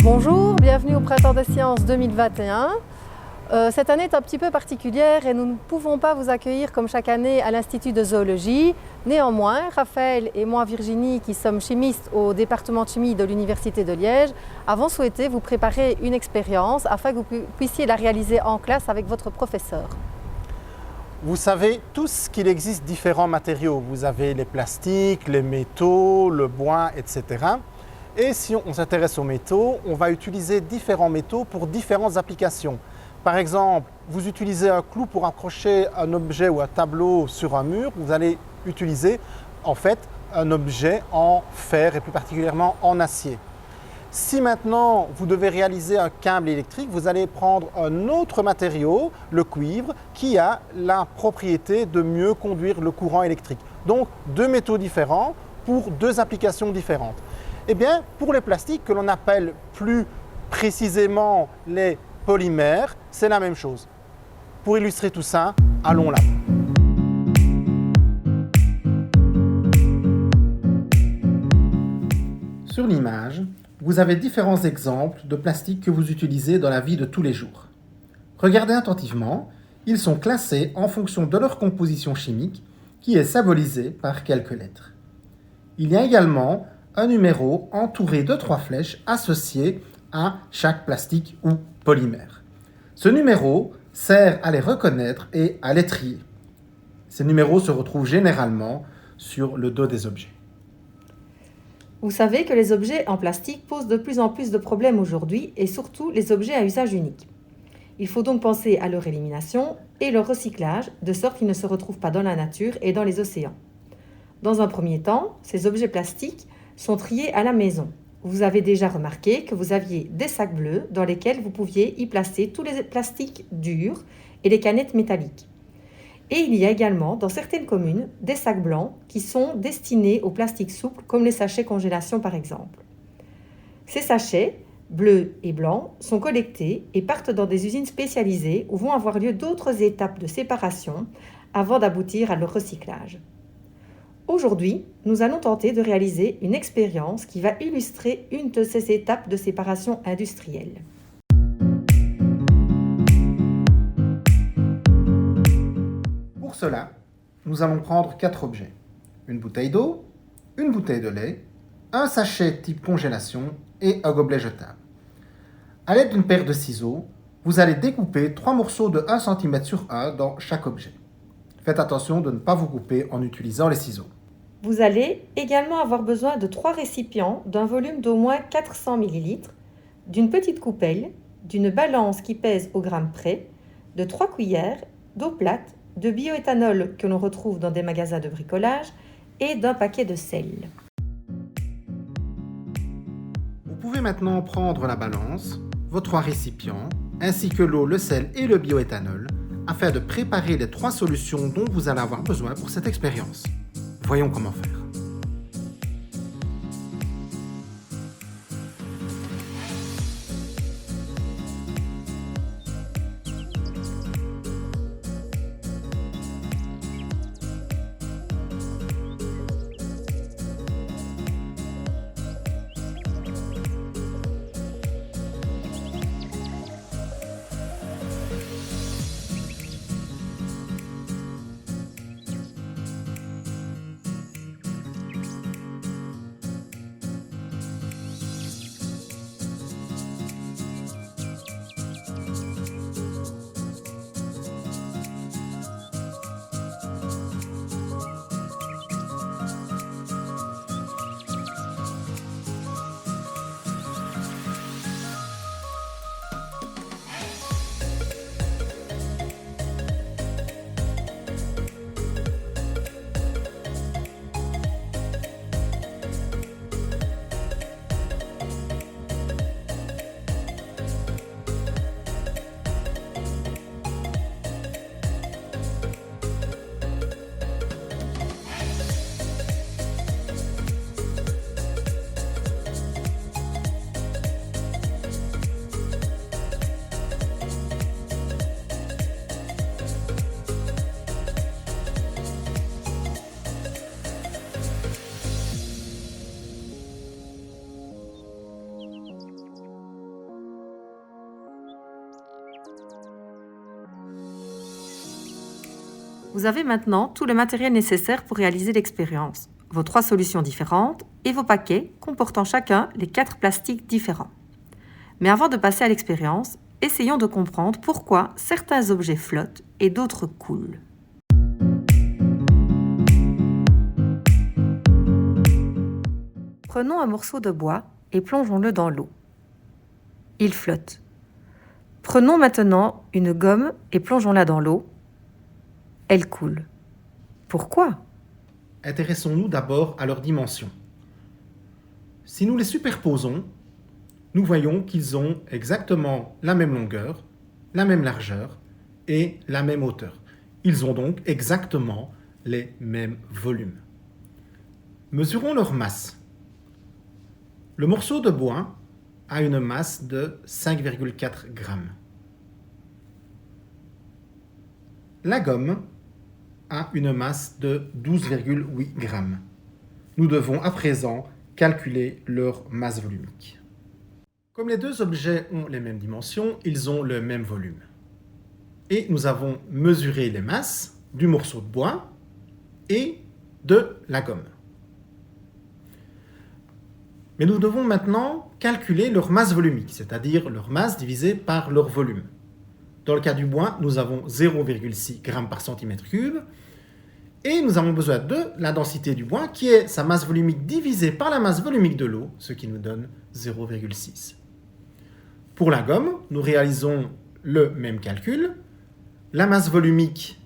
Bonjour, bienvenue au Printemps des Sciences 2021. Cette année est un petit peu particulière et nous ne pouvons pas vous accueillir comme chaque année à l'Institut de zoologie. Néanmoins, Raphaël et moi, Virginie, qui sommes chimistes au département de chimie de l'Université de Liège, avons souhaité vous préparer une expérience afin que vous puissiez la réaliser en classe avec votre professeur. Vous savez tous qu'il existe différents matériaux. Vous avez les plastiques, les métaux, le bois, etc. Et si on s'intéresse aux métaux, on va utiliser différents métaux pour différentes applications. Par exemple, vous utilisez un clou pour accrocher un objet ou un tableau sur un mur, vous allez utiliser en fait un objet en fer et plus particulièrement en acier. Si maintenant vous devez réaliser un câble électrique, vous allez prendre un autre matériau, le cuivre, qui a la propriété de mieux conduire le courant électrique. Donc deux métaux différents pour deux applications différentes. Eh bien, pour les plastiques que l'on appelle plus précisément les polymères, c'est la même chose. Pour illustrer tout ça, allons là. Sur l'image, vous avez différents exemples de plastique que vous utilisez dans la vie de tous les jours. Regardez attentivement, ils sont classés en fonction de leur composition chimique qui est symbolisée par quelques lettres. Il y a également un numéro entouré de 3 flèches associées à chaque plastique ou polymère. Ce numéro sert à les reconnaître et à les trier. Ces numéros se retrouvent généralement sur le dos des objets. Vous savez que les objets en plastique posent de plus en plus de problèmes aujourd'hui et surtout les objets à usage unique. Il faut donc penser à leur élimination et leur recyclage de sorte qu'ils ne se retrouvent pas dans la nature et dans les océans. Dans un premier temps, ces objets plastiques sont triés à la maison. Vous avez déjà remarqué que vous aviez des sacs bleus dans lesquels vous pouviez y placer tous les plastiques durs et les canettes métalliques. Et il y a également dans certaines communes des sacs blancs qui sont destinés aux plastiques souples comme les sachets congélation par exemple. Ces sachets, bleus et blancs, sont collectés et partent dans des usines spécialisées où vont avoir lieu d'autres étapes de séparation avant d'aboutir à leur recyclage. Aujourd'hui, nous allons tenter de réaliser une expérience qui va illustrer une de ces étapes de séparation industrielle. Pour cela, nous allons prendre 4 objets. Une bouteille d'eau, une bouteille de lait, un sachet type congélation et un gobelet jetable. À l'aide d'une paire de ciseaux, vous allez découper 3 morceaux de 1 cm sur 1 dans chaque objet. Faites attention de ne pas vous couper en utilisant les ciseaux. Vous allez également avoir besoin de 3 récipients d'un volume d'au moins 400 ml, d'une petite coupelle, d'une balance qui pèse au gramme près, de 3 cuillères, d'eau plate, de bioéthanol que l'on retrouve dans des magasins de bricolage et d'un paquet de sel. Vous pouvez maintenant prendre la balance, vos 3 récipients, ainsi que l'eau, le sel et le bioéthanol, afin de préparer les 3 solutions dont vous allez avoir besoin pour cette expérience. Voyons comment faire. Vous avez maintenant tout le matériel nécessaire pour réaliser l'expérience, vos 3 solutions différentes et vos paquets comportant chacun les 4 plastiques différents. Mais avant de passer à l'expérience, essayons de comprendre pourquoi certains objets flottent et d'autres coulent. Prenons un morceau de bois et plongeons-le dans l'eau. Il flotte. Prenons maintenant une gomme et plongeons-la dans l'eau. Elle coule. Pourquoi ? Intéressons-nous d'abord à leurs dimensions. Si nous les superposons, nous voyons qu'ils ont exactement la même longueur, la même largeur et la même hauteur. Ils ont donc exactement les mêmes volumes. Mesurons leur masse. Le morceau de bois a une masse de 5,4 grammes. La gomme a une masse de 12,8 grammes. Nous devons à présent calculer leur masse volumique. Comme les deux objets ont les mêmes dimensions, ils ont le même volume. Et nous avons mesuré les masses du morceau de bois et de la gomme. Mais nous devons maintenant calculer leur masse volumique, c'est-à-dire leur masse divisée par leur volume. Dans le cas du bois, nous avons 0,6 g par centimètre cube et nous avons besoin de la densité du bois qui est sa masse volumique divisée par la masse volumique de l'eau, ce qui nous donne 0,6. Pour la gomme, nous réalisons le même calcul. La masse volumique,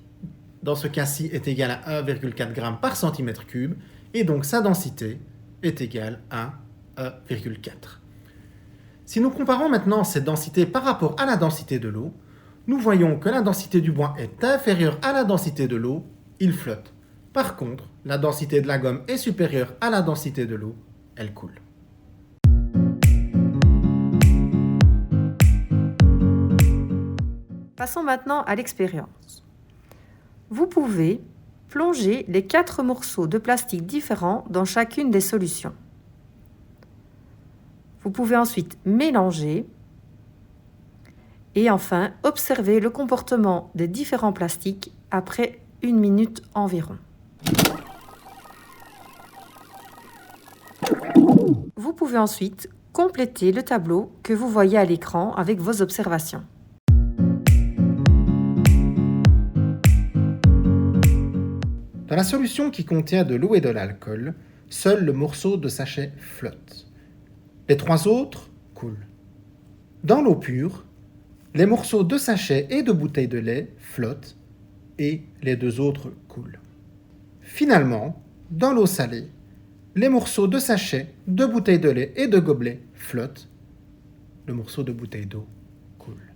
dans ce cas-ci, est égale à 1,4 g par centimètre cube et donc sa densité est égale à 1,4. Si nous comparons maintenant cette densité par rapport à la densité de l'eau, nous voyons que la densité du bois est inférieure à la densité de l'eau, il flotte. Par contre, la densité de la gomme est supérieure à la densité de l'eau, elle coule. Passons maintenant à l'expérience. Vous pouvez plonger les 4 morceaux de plastique différents dans chacune des solutions. Vous pouvez ensuite mélanger et enfin observer le comportement des différents plastiques après 1 minute environ. Vous pouvez ensuite compléter le tableau que vous voyez à l'écran avec vos observations. Dans la solution qui contient de l'eau et de l'alcool, seul le morceau de sachet flotte. Les 3 autres coulent. Dans l'eau pure, les morceaux de sachet et de bouteilles de lait flottent et les 2 autres coulent. Finalement, dans l'eau salée, les morceaux de sachet, de bouteilles de lait et de gobelets flottent. Le morceau de bouteille d'eau coule.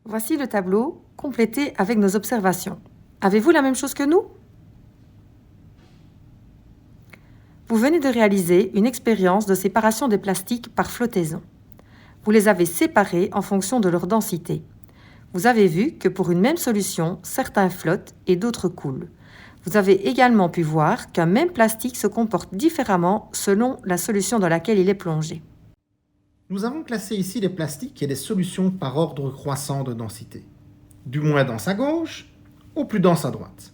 Voici le tableau complété avec nos observations. Avez-vous la même chose que nous ? Vous venez de réaliser une expérience de séparation des plastiques par flottaison. Vous les avez séparés en fonction de leur densité. Vous avez vu que pour une même solution, certains flottent et d'autres coulent. Vous avez également pu voir qu'un même plastique se comporte différemment selon la solution dans laquelle il est plongé. Nous avons classé ici les plastiques et les solutions par ordre croissant de densité, du moins dense à gauche au plus dense à droite.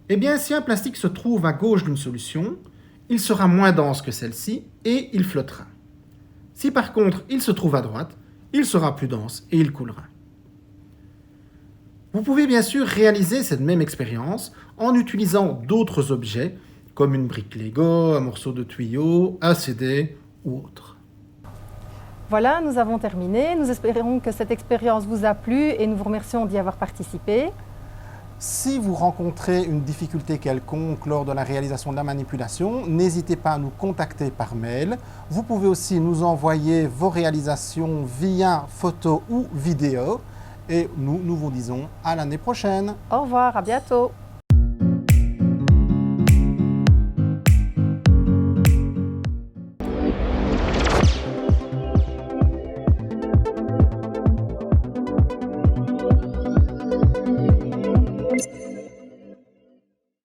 Eh bien, si un plastique se trouve à gauche d'une solution, il sera moins dense que celle-ci et il flottera. Si par contre il se trouve à droite, il sera plus dense et il coulera. Vous pouvez bien sûr réaliser cette même expérience en utilisant d'autres objets comme une brique Lego, un morceau de tuyau, un CD ou autre. Voilà, nous avons terminé. Nous espérons que cette expérience vous a plu et nous vous remercions d'y avoir participé. Si vous rencontrez une difficulté quelconque lors de la réalisation de la manipulation, n'hésitez pas à nous contacter par mail. Vous pouvez aussi nous envoyer vos réalisations via photo ou vidéo. Et nous vous disons à l'année prochaine. Au revoir, à bientôt.